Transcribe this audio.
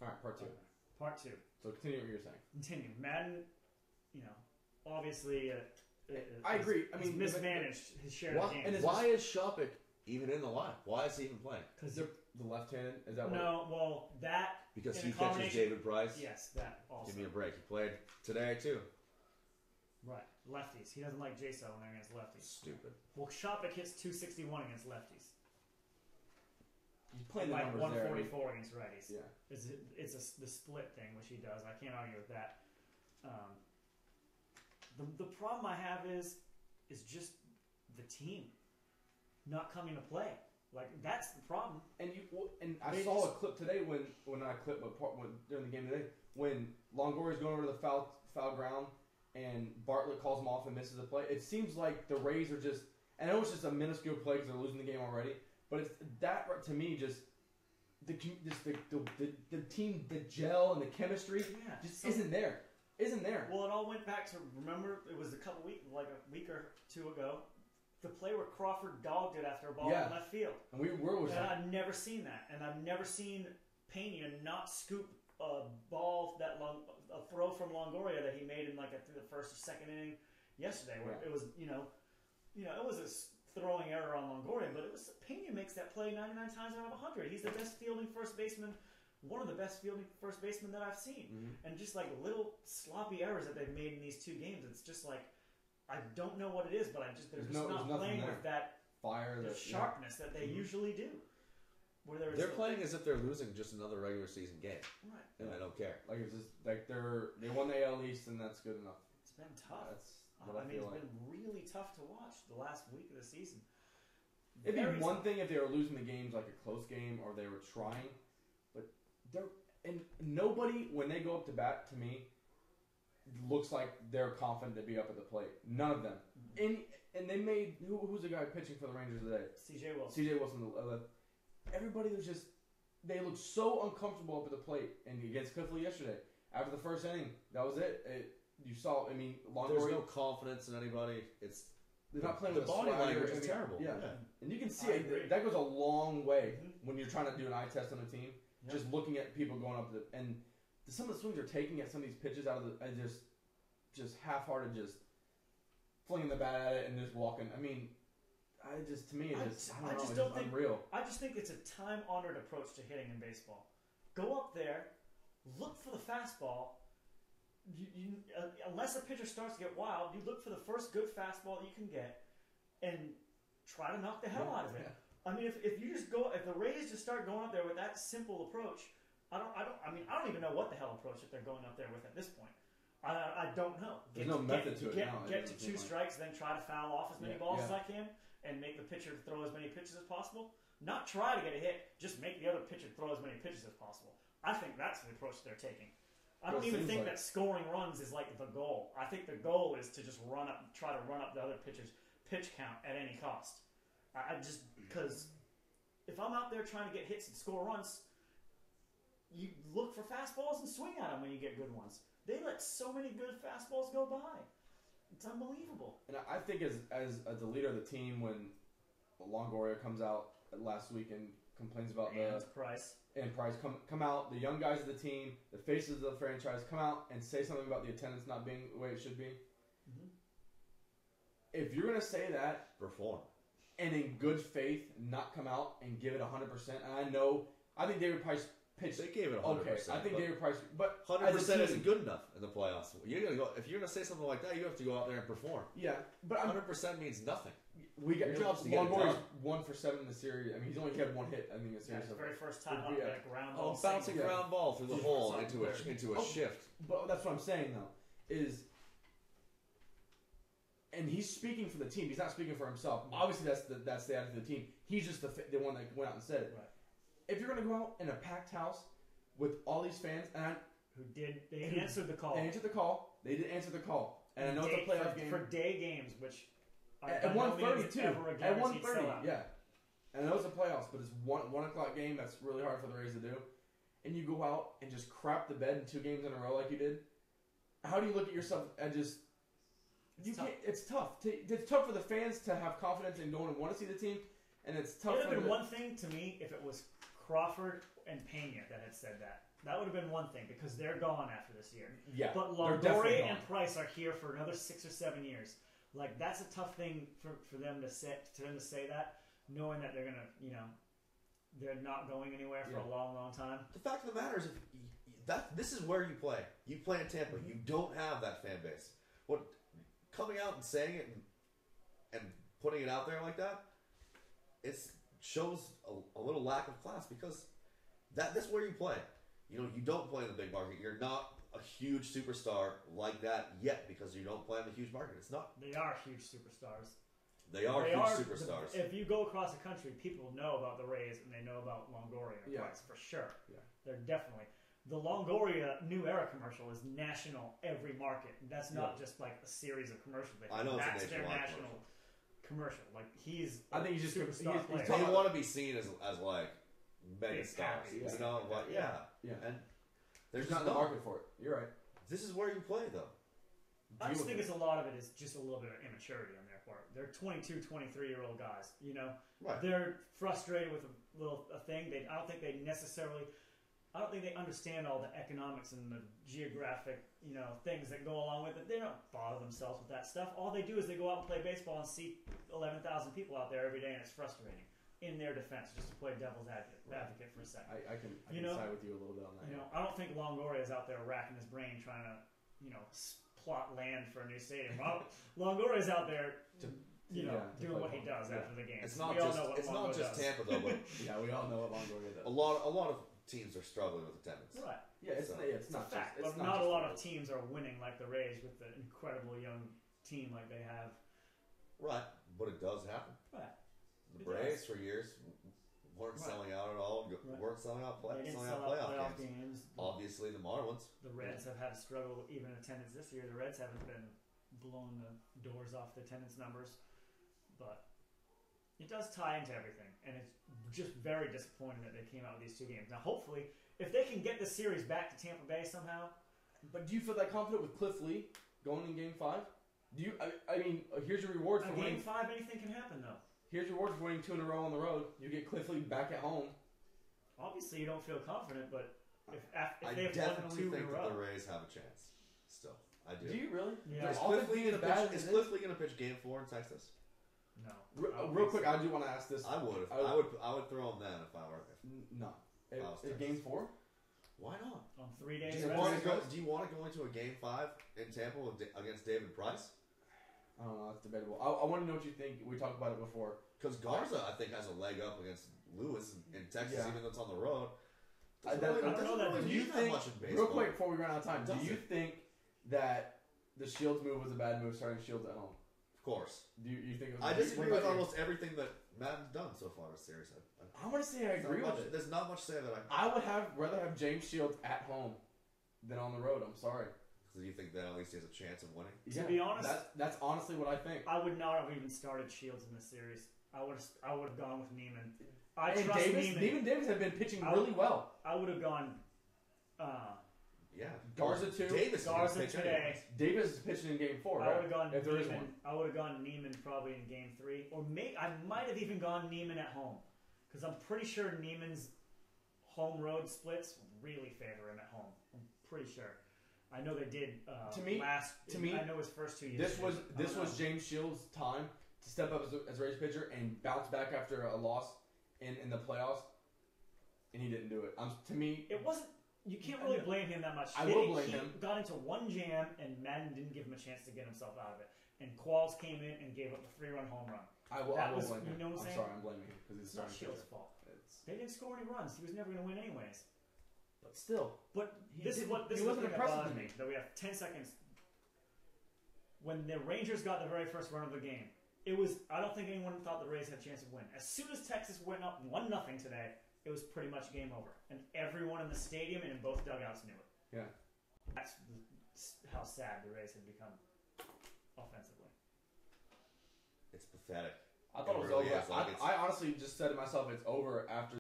All right, part two. Part two. So continue what you're saying. Continue. Madden, obviously, I agree. I mean, mismanaged his share of games. And why is Shopik even in the line? Why is he even playing? Because the left-handed, is that what? No, well, that... Because he catches David Price? Yes, that also. Give me a break. He played today, too. Right. Lefties. He doesn't like J-So when they're against lefties. Stupid. Well, Shopik hits 261 against lefties. He's playing like the 144 against righties. Yeah. It's the split thing, which he does. I can't argue with that. The problem I have is just the team not coming to play. Like, that's the problem. And I saw a clip today when not a clip, but during the game today, when Longoria's going over to the foul ground and Bartlett calls him off and misses a play. It seems like the Rays are just, and I know it's just a minuscule play because they're losing the game already, but it's that to me just the team, the gel and the chemistry isn't there. Isn't there? Well, it all went back to, remember, it was a week or two ago, the play where Crawford dogged it after a ball in left field. And I've never seen that. And I've never seen Pena not scoop a ball, a throw from Longoria that he made in the first or second inning yesterday, where it was, it was a throwing error on Longoria, but Pena makes that play 99 times out of 100. He's the best fielding first baseman, one of the best fielding first basemen that I've seen. Mm-hmm. And just little sloppy errors that they've made in these two games, it's just I don't know what it is, but they're not playing with that fire, the sharpness that they usually do. They're playing as if they're losing just another regular season game, right? And I don't care. Like it's just they won the AL East, and that's good enough. It's been tough. That's it's been really tough to watch the last week of the season. It'd be one thing if they were losing the games like a close game or they were trying, but nobody when they go up to bat to me looks like they're confident to be up at the plate. None of them. And they made who's the guy pitching for the Rangers today? C.J. Wilson. C.J. Wilson. Everybody was just they looked so uncomfortable up at the plate. And against Cliffley yesterday, after the first inning, that was it. You saw. I mean, Longoria. There's no confidence in anybody. They're not playing the with body swagger. language is terrible. Yeah. And you can see it. That goes a long way when you're trying to do an eye test on a team. Yep. Just looking at people going up and some of the swings are taking at some of these pitches out of the and just half-hearted, just flinging the bat at it and just walking. I mean, I just don't think unreal. I just think it's a time-honored approach to hitting in baseball. Go up there, look for the fastball. Unless a pitcher starts to get wild, you look for the first good fastball that you can get and try to knock the hell out of it. Yeah. I mean, if the Rays just start going up there with that simple approach, I don't even know what the hell approach that they're going up there with at this point. I don't know. There's no method to it now. Get to 2 strikes, then try to foul off as many balls as I can, and make the pitcher throw as many pitches as possible. Not try to get a hit, just make the other pitcher throw as many pitches as possible. I think that's the approach they're taking. I don't even think that scoring runs is the goal. I think the goal is to just try to run up the other pitcher's pitch count at any cost. Because if I'm out there trying to get hits and score runs, you look for fastballs and swing at them when you get good ones. They let so many good fastballs go by. It's unbelievable. And I think as the leader of the team, when Longoria comes out last week and complains about Price come out, the young guys of the team, the faces of the franchise, come out and say something about the attendance not being the way it should be. Mm-hmm. If you're going to say that, perform. And in good faith, not come out and give it 100%. And I think David Price pitched. They gave it 100%. Okay, I think David Price, but 100% isn't good enough in the playoffs. If you're gonna say something like that, you have to go out there and perform. Yeah, but 100% means nothing. Your job's to get it done. 1 for 7 in the series. I mean, he's only had 1 hit. I think in the series. The very first time up that ground ball. Bouncing ground ball through the hole into a shift. But that's what I'm saying though is. And he's speaking for the team. He's not speaking for himself. Obviously, that's the attitude of the team. He's just the one that went out and said it. Right. If you're going to go out in a packed house with all these fans, they answered the call. They answered the call. They did answer the call. And I know it's a playoff game for day games, which at 1:30 too. At 1:30, yeah. And I know it's a playoffs, but it's 1 o'clock game. That's really hard for the Rays to do. And you go out and just crap the bed in 2 games in a row like you did. How do you look at yourself and just? It's tough. It's tough for the fans to have confidence in going and want to see the team, and it's tough. It would have been one thing to me if it was Crawford and Pena that had said that. That would have been one thing because they're gone after this year. Yeah, but they're definitely Longoria gone. and Price are here for another 6 or 7 years. Like that's a tough thing for them to say that, knowing that they're gonna, they're not going anywhere for a long, long time. The fact of the matter is, this is where you play. You play in Tampa. You don't have that fan base. Coming out and saying it and putting it out there like that, it shows a little lack of class because that's where you play. You don't play in the big market. You're not a huge superstar like that yet because you don't play in the huge market. It's not. They are huge superstars. They are huge superstars. If you go across the country, people know about the Rays and they know about Longoria and Price for sure. Yeah. They're definitely. The Longoria New Era commercial is national every market. That's not just like a series of commercials. I know that's it's a their nationwide national commercial. Like I think he's just superstar player. They want to be seen as like mega Big stars. happy. And there's not the market for it. You're right. This is where you play though. I just think it's a lot of it is just a little bit of immaturity on their part. They're 22, 23-year-old guys. Right. They're frustrated with a thing. I don't think they understand all the economics and the geographic, things that go along with it. They don't bother themselves with that stuff. All they do is they go out and play baseball and see 11,000 people out there every day, and it's frustrating. In their defense, just to play devil's advocate for a second. I can side with you a little bit on that. I don't think Longoria is out there racking his brain trying to, plot land for a new stadium. Longoria's out there, doing what he does after the game. It's not just Tampa though. But yeah, we all know what Longoria does. A lot of teams are struggling with attendance. Right. Yeah, it's not fact, just, but not a lot of teams are winning like the Rays with the incredible young team like they have. Right, but it does happen. Right. The Braves for years weren't selling out at all. Weren't selling out playoff games. Obviously, the Marlins. The Reds have had a struggle even in attendance this year. The Reds haven't been blowing the doors off the attendance numbers, but it does tie into everything, and it's just very disappointing that they came out with these 2 games. Now, hopefully, if they can get the series back to Tampa Bay somehow. But do you feel that confident with Cliff Lee going in Game 5? Do you? I mean, here's your reward for winning. Game 5, anything can happen though. Here's your reward for winning 2 in a row on the road. You get Cliff Lee back at home. Obviously, you don't feel confident, but if I they've won 2 in a row, the Rays have a chance. Still, I do. Do you really? Yeah. Is Cliff Lee going to pitch Game 4 in Texas? No. Real quick, I do want to ask this. I would throw him then if I were. No. Game 4? Why not? On 3 days. Do you want to go into a Game 5 in Tampa against David Price? I don't know. That's debatable. I want to know what you think. We talked about it before. Because Garza, I think, has a leg up against Lewis in Texas, even though it's on the road. I don't know that. Do you think, real quick before we run out of time, do you think that the Shields move was a bad move, starting Shields at home? Of course. Do you think it was? I disagree with almost everything that Madden's done so far this series. I want to say I agree with it. There's not much to say that I would rather have James Shields at home than on the road. I'm sorry. Do you think that at least he has a chance of winning? To be honest, that's honestly what I think. I would not have even started Shields in this series. I would have gone with Neiman. I trust Neiman. Neiman Davis have been pitching really well. I would have gone. Garza too. Garza today. Davis is pitching in Game 4. Right? I would have gone if there is Neiman. one. I would have gone Neiman probably in Game 3, or I might have even gone Neiman at home, because I'm pretty sure Neiman's home road splits really favor him at home. I'm pretty sure. I know they did. I know his first 2 years. This was James Shields' time to step up as a Rays pitcher and bounce back after a loss in the playoffs, and he didn't do it. To me, it wasn't. You can't really blame him that much. I will blame him. He got into one jam, and Madden didn't give him a chance to get himself out of it. And Qualls came in and gave up a 3-run home run. I will blame him. You know what I'm saying? Sorry, I'm blaming him because it's not Shields' fault. They didn't score any runs. He was never going to win anyways. But still. This is what bothers me. That we have 10 seconds. When the Rangers got the very first run of the game, I don't think anyone thought the Rays had a chance to win. As soon as Texas went up 1-0 today, it was pretty much game over. And everyone in the stadium and in both dugouts knew it. Yeah. That's how sad the Rays had become offensively. It's pathetic. I thought it was over. I honestly just said to myself, it's over after